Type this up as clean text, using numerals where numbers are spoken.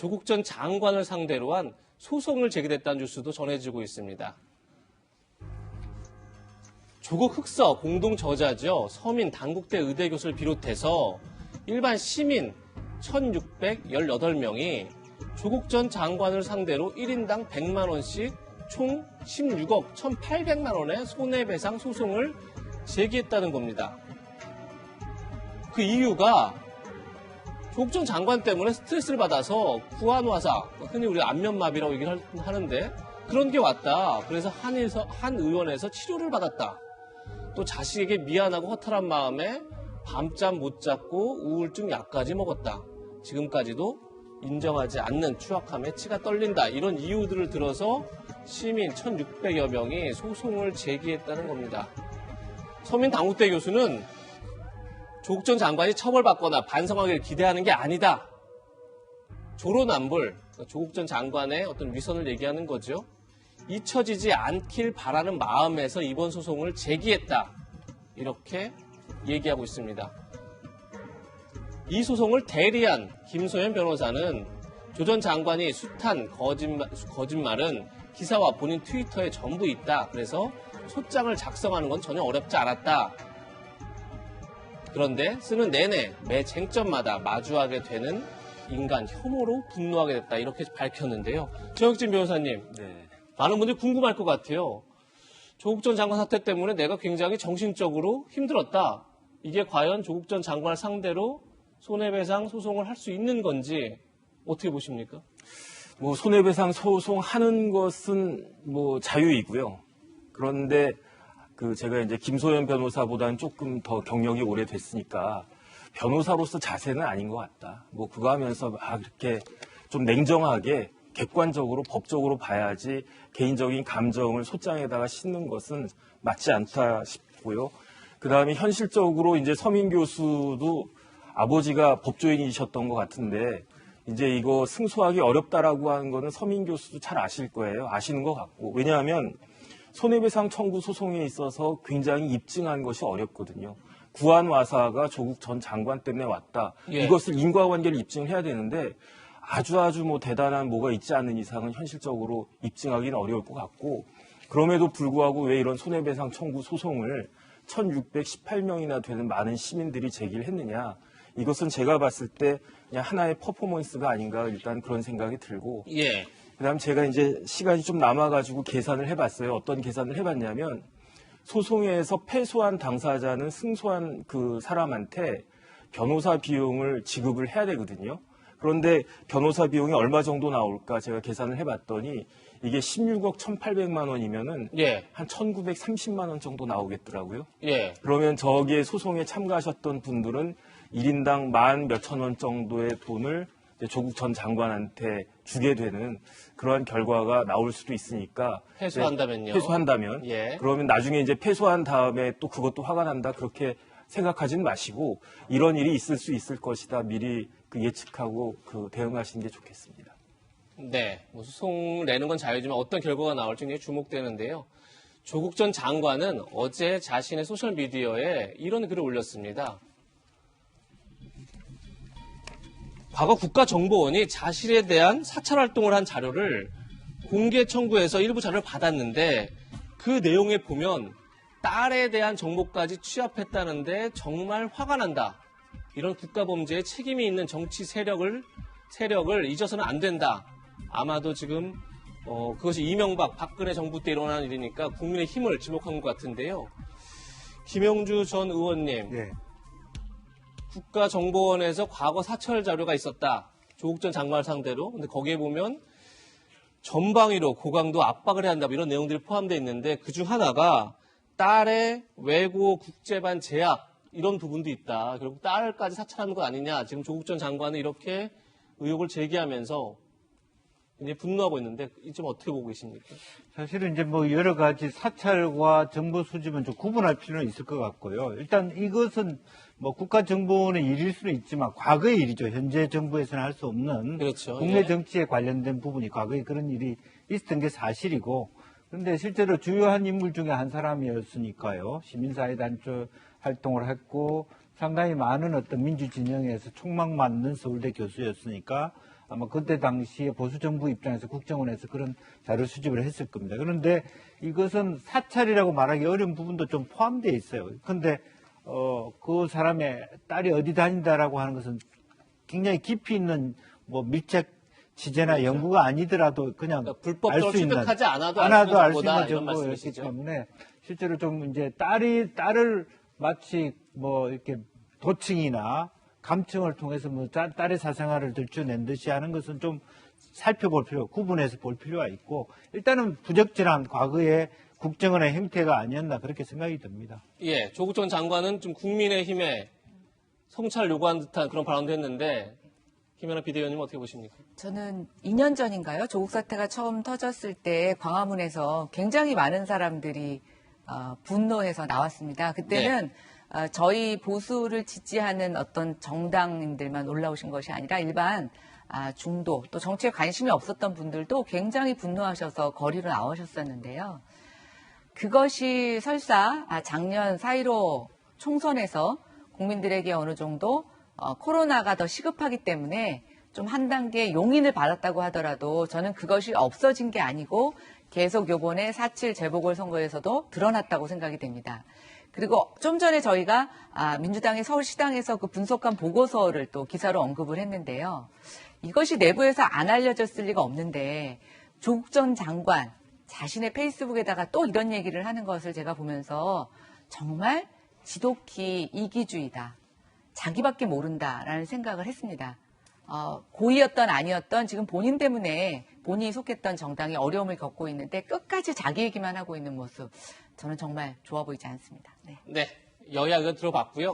조국 전 장관을 상대로 한 소송을 제기됐다는 뉴스도 전해지고 있습니다. 조국 흑서 공동 저자죠. 서민 단국대 의대 교수를 비롯해서 일반 시민 1,618명이 조국 전 장관을 상대로 1인당 100만 원씩 총 16억 1,800만 원의 손해배상 소송을 제기했다는 겁니다. 그 이유가 조국 전 장관 때문에 스트레스를 받아서 구안화사, 흔히 우리가 안면마비라고 얘기를 하는데 그런 게 왔다. 그래서 한 의원에서 치료를 받았다. 또 자식에게 미안하고 허탈한 마음에 밤잠 못 잤고 우울증 약까지 먹었다. 지금까지도 인정하지 않는 추악함에 치가 떨린다. 이런 이유들을 들어서 시민 1,600여 명이 소송을 제기했다는 겁니다. 서민 단국대 교수는 조국 전 장관이 처벌받거나 반성하기를 기대하는 게 아니다. 조로남불, 조국 전 장관의 어떤 위선을 얘기하는 거죠. 잊혀지지 않길 바라는 마음에서 이번 소송을 제기했다. 이렇게 얘기하고 있습니다. 이 소송을 대리한 김소연 변호사는 조 전 장관이 숱한 거짓말은 기사와 본인 트위터에 전부 있다. 그래서 소장을 작성하는 건 전혀 어렵지 않았다. 그런데 쓰는 내내 매 쟁점마다 마주하게 되는 인간 혐오로 분노하게 됐다. 이렇게 밝혔는데요. 정혁진 변호사님, 네. 많은 분들이 궁금할 것 같아요. 조국 전 장관 사태 때문에 내가 굉장히 정신적으로 힘들었다. 이게 과연 조국 전 장관을 상대로 손해배상 소송을 할 수 있는 건지 어떻게 보십니까? 뭐 손해배상 소송하는 것은 뭐 자유이고요. 그런데 제가 이제 김소연 변호사보다는 조금 더 경력이 오래됐으니까 변호사로서 자세는 아닌 것 같다. 뭐 그거 하면서 그렇게 좀 냉정하게 객관적으로 법적으로 봐야지 개인적인 감정을 소장에다가 싣는 것은 맞지 않다 싶고요. 그다음에 현실적으로 이제 서민 교수도 아버지가 법조인이셨던 것 같은데 이제 이거 승소하기 어렵다라고 하는 거는 서민 교수도 잘 아실 거예요. 아시는 것 같고. 왜냐하면 손해배상 청구 소송에 있어서 굉장히 입증한 것이 어렵거든요. 구안화사가 조국 전 장관 때문에 왔다. 예. 이것을 인과관계를 입증을 해야 되는데 아주 뭐 대단한 뭐가 있지 않는 이상은 현실적으로 입증하기는 어려울 것 같고 그럼에도 불구하고 왜 이런 손해배상 청구 소송을 1,618명이나 되는 많은 시민들이 제기를 했느냐. 이것은 제가 봤을 때 그냥 하나의 퍼포먼스가 아닌가 일단 그런 생각이 들고 예. 그다음 제가 이제 시간이 좀 남아가지고 계산을 해봤어요. 어떤 계산을 해봤냐면 소송에서 패소한 당사자는 승소한 그 사람한테 변호사 비용을 지급을 해야 되거든요. 그런데 변호사 비용이 얼마 정도 나올까 제가 계산을 해봤더니 이게 16억 1,800만 원이면은 예. 한 1,930만 원 정도 나오겠더라고요. 예. 그러면 저기에 소송에 참가하셨던 분들은 1인당 10,000 몇천 원 정도의 돈을 조국 전 장관한테 주게 되는 그러한 결과가 나올 수도 있으니까 패소한다면요. 패소한다면 예. 그러면 나중에 이제 패소한 다음에 또 그것도 화가 난다 그렇게 생각하지는 마시고 이런 일이 있을 수 있을 것이다 미리 예측하고 대응하시는 게 좋겠습니다. 네, 뭐 소송 내는 건 자유지만 어떤 결과가 나올지 굉장히 주목되는데요. 조국 전 장관은 어제 자신의 소셜미디어에 이런 글을 올렸습니다. 과거 국가정보원이 자신에 대한 사찰활동을 한 자료를 공개 청구해서 일부 자료를 받았는데 그 내용에 보면 딸에 대한 정보까지 취합했다는데 정말 화가 난다. 이런 국가범죄에 책임이 있는 정치 세력을 잊어서는 안 된다. 아마도 지금 그것이 이명박, 박근혜 정부 때 일어난 일이니까 국민의 힘을 지목한 것 같은데요. 김영주 전 의원님. 네. 국가정보원에서 과거 사찰 자료가 있었다. 조국 전 장관을 상대로. 근데 거기에 보면 전방위로 고강도 압박을 해야 한다. 이런 내용들이 포함되어 있는데 그중 하나가 딸의 외고 국제반 제약 이런 부분도 있다. 결국 딸까지 사찰하는 것 아니냐. 지금 조국 전 장관은 이렇게 의혹을 제기하면서 이제 분노하고 있는데 이 점 어떻게 보고 계십니까? 사실은 이제 뭐 여러 가지 사찰과 정보 수집은 좀 구분할 필요는 있을 것 같고요. 일단 이것은 뭐 국가정보원의 일일 수는 있지만 과거의 일이죠. 현재 정부에서는 할 수 없는 그렇죠. 국내 예. 정치에 관련된 부분이 과거에 그런 일이 있었던 게 사실이고 그런데 실제로 주요한 인물 중에 한 사람이었으니까요. 시민사회 단체 활동을 했고 상당히 많은 어떤 민주 진영에서 촉망받는 서울대 교수였으니까 아마 그때 당시에 보수 정부 입장에서 국정원에서 그런 자료 수집을 했을 겁니다. 그런데 이것은 사찰이라고 말하기 어려운 부분도 좀 포함되어 있어요. 그런데 그 사람의 딸이 어디 다닌다라고 하는 것은 굉장히 깊이 있는 뭐 밀착 취재나 그렇죠. 연구가 아니더라도 그냥 그러니까 알 불법적으로 수 있는 취득하지 않아도 알 수 정보다 있는 이런 정보였기 말씀이시죠? 때문에 실제로 좀 이제 딸을 마치 뭐 이렇게 도층이나 감청을 통해서 뭐 딸의 사생활을 들춰낸 듯이 하는 것은 좀 살펴볼 구분해서 볼 필요가 있고 일단은 부적절한 과거의 국정원의 행태가 아니었나 그렇게 생각이 듭니다. 예, 조국 전 장관은 좀 국민의힘에 성찰 요구한 듯한 그런 발언도 했는데 김연아 비대위원님 어떻게 보십니까? 저는 2년 전인가요? 조국 사태가 처음 터졌을 때 광화문에서 굉장히 많은 사람들이 분노해서 나왔습니다. 그때는 저희 보수를 지지하는 어떤 정당인들만 올라오신 것이 아니라 일반 중도 또 정치에 관심이 없었던 분들도 굉장히 분노하셔서 거리로 나오셨었는데요. 그것이 설사 작년 4.15 총선에서 국민들에게 어느 정도 코로나가 더 시급하기 때문에 좀 한 단계 용인을 받았다고 하더라도 저는 그것이 없어진 게 아니고 계속 요번에 4.7 재보궐선거에서도 드러났다고 생각이 됩니다. 그리고 좀 전에 저희가 민주당의 서울시당에서 그 분석한 보고서를 또 기사로 언급을 했는데요. 이것이 내부에서 안 알려졌을 리가 없는데 조국 전 장관 자신의 페이스북에다가 또 이런 얘기를 하는 것을 제가 보면서 정말 지독히 이기주의다. 자기밖에 모른다라는 생각을 했습니다. 고의였던 아니었던 지금 본인 때문에 본인이 속했던 정당이 어려움을 겪고 있는데 끝까지 자기 얘기만 하고 있는 모습 저는 정말 좋아 보이지 않습니다. 네. 네, 여야 의견 들어봤고요.